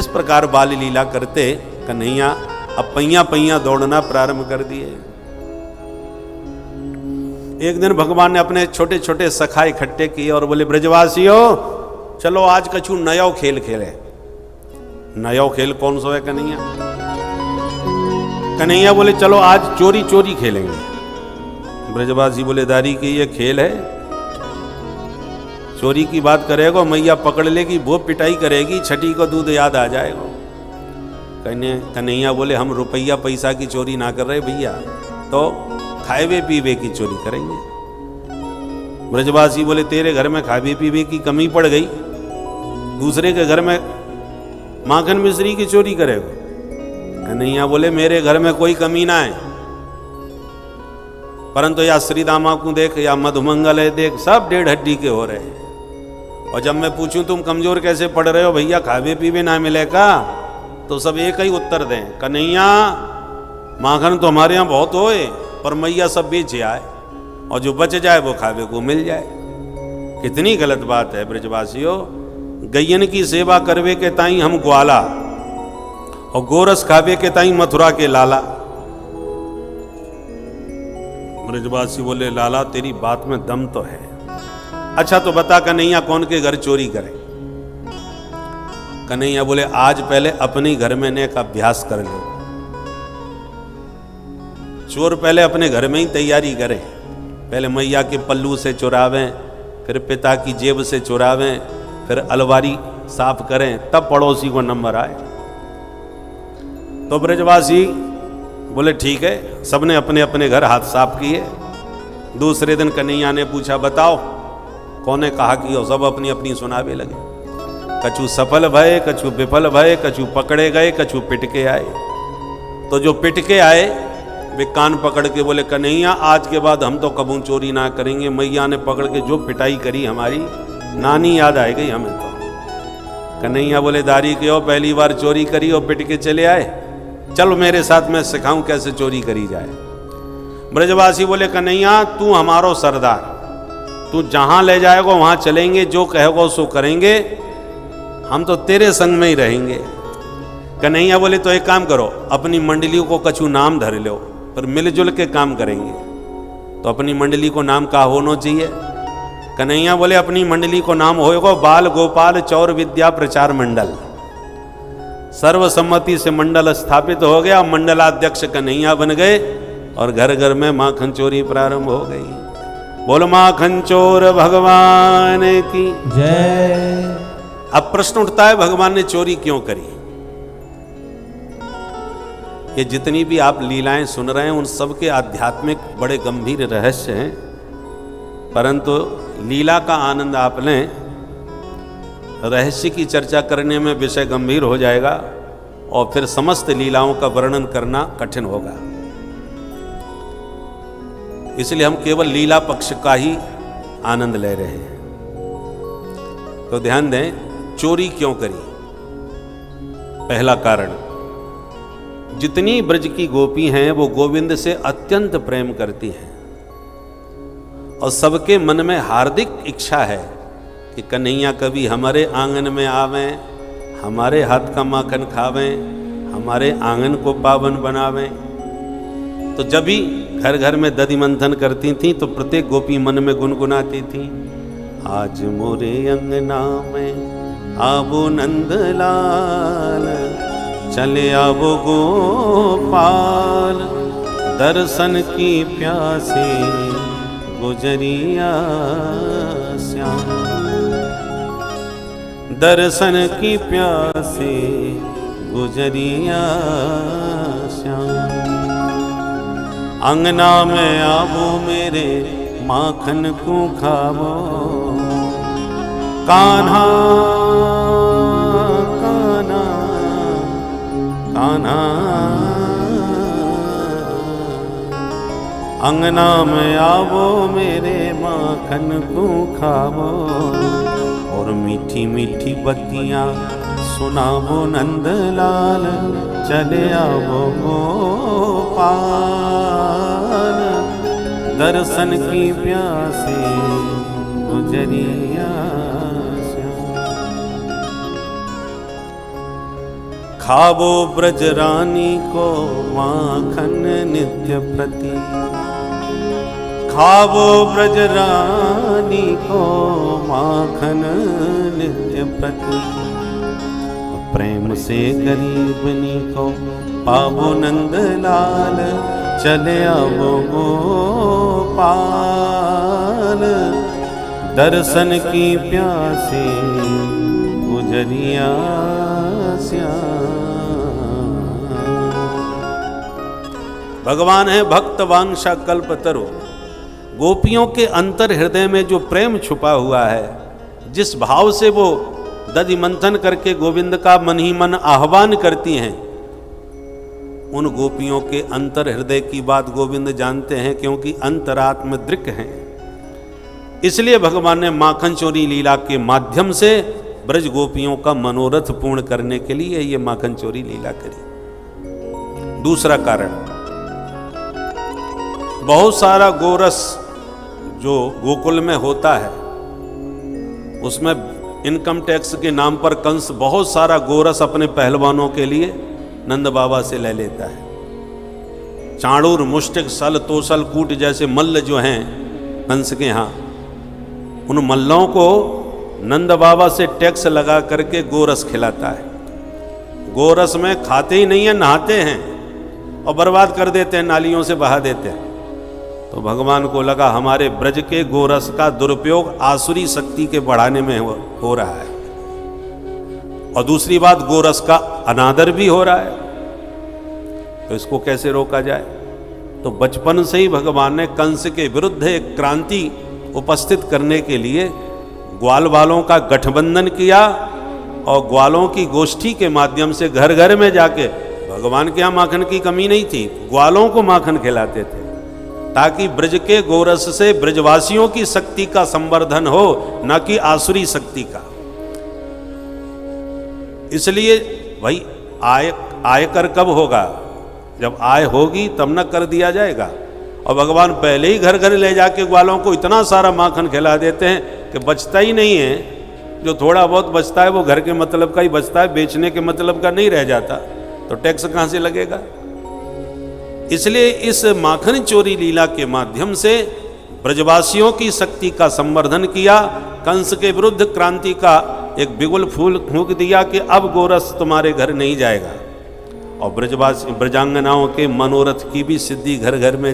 इस प्रकार बाल लीला करते कन्हैया अब पैया पैया दौड़ना प्रारंभ कर दिए। एक दिन भगवान ने अपने छोटे छोटे सखा इकट्ठे किए और बोले, ब्रजवासियों चलो आज कछु नयो खेल खेले। नयो खेल कौन सा है कन्हैया? कन्हैया बोले चलो आज चोरी चोरी खेलेंगे। ब्रजवासी बोले, दारी की ये खेल है? चोरी की बात करेगा, मैया पकड़ लेगी, वो पिटाई करेगी, छठी को दूध याद आ जाएगा। कन्हैया बोले, हम रुपया पैसा की चोरी ना कर रहे भैया, तो खाए पीवे की चोरी करेंगे। ब्रजवासी बोले, तेरे घर में खाए पीवे की कमी पड़ गई, दूसरे के घर में माखन मिश्री की चोरी करेगा। कन्हैया बोले, मेरे घर में कोई कमी ना है, परंतु या श्री दामा को देख या मधुमंगल है देख, सब डेढ़ हड्डी के हो रहे हैं। और जब मैं पूछूं तुम कमजोर कैसे पड़ रहे हो भैया, खावे पीवे ना मिलेगा, तो सब एक ही उत्तर दें, कन्हैया माखन तो हमारे यहाँ बहुत होए, पर मैया सब बेच आए, और जो बच जाए वो खावे को मिल जाए। कितनी गलत बात है ब्रजवासियों। गैयन की सेवा करवे के ताई हम ग्वाला, और गोरस खावे के ताई मथुरा के लाला। ब्रजवासी बोले, लाला तेरी बात में दम तो है। अच्छा तो बता कन्हैया कौन के घर चोरी करे? कन्हैया बोले, आज पहले अपने घर में ने का अभ्यास कर लो। चोर पहले अपने घर में ही तैयारी करें, पहले मैया के पल्लू से चुरावें, फिर पिता की जेब से चुरावें, फिर अलमारी साफ करें, तब पड़ोसी को नंबर आए। तो ब्रजवासी बोले ठीक है, सबने अपने अपने घर हाथ साफ किए। दूसरे दिन कन्हैया ने पूछा, बताओ कौने कहा कि हो? सब अपनी अपनी सुनावे लगे। कछु सफल भय, कछु विफल भय, कछु पकड़े गए, कछु पिटके आए। तो जो पिटके आए वे कान पकड़ के बोले, कन्हैया आज के बाद हम तो कबू चोरी ना करेंगे, मैया ने पकड़ के जो पिटाई करी हमारी, नानी याद आए गई हमें तो। कन्हैया बोले, दारी के हो, पहली बार चोरी करी और पिट के चले आए, चलो मेरे साथ मैं सिखाऊं कैसे चोरी करी जाए। ब्रजवासी बोले, कन्हैया तू हमारो सरदार, तू जहां ले जाएगा वहां चलेंगे, जो कहेगा सो करेंगे, हम तो तेरे संग में ही रहेंगे। कन्हैया बोले, तो एक काम करो, अपनी मंडली को कछु नाम धर लो, पर मिलजुल के काम करेंगे। तो अपनी मंडली को नाम का होना चाहिए? कन्हैया बोले, अपनी मंडली को नाम होएगा बाल गोपाल चौर विद्या प्रचार मंडल। सर्वसम्मति से मंडल स्थापित हो गया, मंडलाध्यक्ष कन्हैया बन गए, और घर घर में माखन चोरी प्रारंभ हो गई। बोलो माखन चोर भगवान की जय। अब प्रश्न उठता है, भगवान ने चोरी क्यों करी? ये जितनी भी आप लीलाएं सुन रहे हैं उन सब के आध्यात्मिक बड़े गंभीर रहस्य हैं, परंतु लीला का आनंद आप लें, रहस्य की चर्चा करने में विषय गंभीर हो जाएगा और फिर समस्त लीलाओं का वर्णन करना कठिन होगा। इसलिए हम केवल लीला पक्ष का ही आनंद ले रहे हैं। तो ध्यान दें, चोरी क्यों करी? पहला कारण, जितनी ब्रज की गोपी हैं वो गोविंद से अत्यंत प्रेम करती हैं, और सबके मन में हार्दिक इच्छा है कि कन्हैया कभी हमारे आंगन में आवें, हमारे हाथ का माखन खावें, हमारे आंगन को पावन बनावें। तो जब भी घर घर में दधि मंथन करती थी तो प्रत्येक गोपी मन में गुनगुनाती थी, आज मोरे अंगना में आवो नंदलाल, चले आवो गोपाल, दर्शन की प्यासे गुजरिया श्याम, दर्शन की प्यासे गुजरिया श्याम। अंगना में आवो मेरे माखन को खावो, कान्हा कान्हा कान्हा। अंगना में आवो मेरे माखन को खावो, और मीठी मीठी बत्तियां सुनावो नंदलाल, चले आवो गोपाल, दर्शन की प्यासे गुजरिया श्याम। खावो ब्रज रानी को माखन नित्य प्रति, खावो ब्रज रानी को माखन नित्य प्रति, प्रेम से गरीबनी को पावो नंद लाल, चले आवो गोपाल, दर्शन की प्यासे गुजरिया भगवान है भक्त वांछा कल्पतरु। गोपियों के अंतर हृदय में जो प्रेम छुपा हुआ है, जिस भाव से वो दधि मंथन करके गोविंद का मन ही मन आह्वान करती हैं, उन गोपियों के अंतर हृदय की बात गोविंद जानते हैं, क्योंकि अंतरात्म दृक् हैं। इसलिए भगवान ने माखन चोरी लीला के माध्यम से ब्रज गोपियों का मनोरथ पूर्ण करने के लिए ये माखन चोरी लीला करी। दूसरा कारण, बहुत सारा गोरस जो गोकुल में होता है, उसमें इनकम टैक्स के नाम पर कंस बहुत सारा गोरस अपने पहलवानों के लिए नंद बाबा से ले लेता है। चाणूर, मुष्टिक, सल, तोसल, कूट जैसे मल्ल जो हैं कंस के यहाँ, उन मल्लों को नंद बाबा से टैक्स लगा करके गोरस खिलाता है। गोरस में खाते ही नहीं है, नहाते हैं और बर्बाद कर देते हैं, नालियों से बहा देते हैं। तो भगवान को लगा हमारे ब्रज के गोरस का दुरुपयोग आसुरी शक्ति के बढ़ाने में हो रहा है, और दूसरी बात गोरस का अनादर भी हो रहा है, तो इसको कैसे रोका जाए। तो बचपन से ही भगवान ने कंस के विरुद्ध एक क्रांति उपस्थित करने के लिए ग्वाल वालों का गठबंधन किया, और ग्वालों की गोष्ठी के माध्यम से घर घर में जाके, भगवान के यहाँ माखन की कमी नहीं थी, ग्वालों को माखन खिलाते थे, ताकि ब्रज के गोरस से ब्रजवासियों की शक्ति का संवर्धन हो, न कि आसुरी शक्ति का। इसलिए भाई आयकर कब होगा, जब आय होगी तब न कर दिया जाएगा। और भगवान पहले ही घर घर ले जाके ग्वालों को इतना सारा माखन खिला देते हैं कि बचता ही नहीं है। जो थोड़ा बहुत बचता है वो घर के मतलब का ही बचता है, बेचने के मतलब का नहीं रह जाता, तो टैक्स कहाँ से लगेगा। इसलिए इस माखन चोरी लीला के माध्यम से ब्रजवासियों की शक्ति का संवर्धन किया, कंस के विरुद्ध क्रांति का एक बिगुल फूल फूंक दिया कि अब गोरस तुम्हारे घर नहीं जाएगा, और ब्रजवासी ब्रजांगनाओं के मनोरथ की भी सिद्धि घर घर में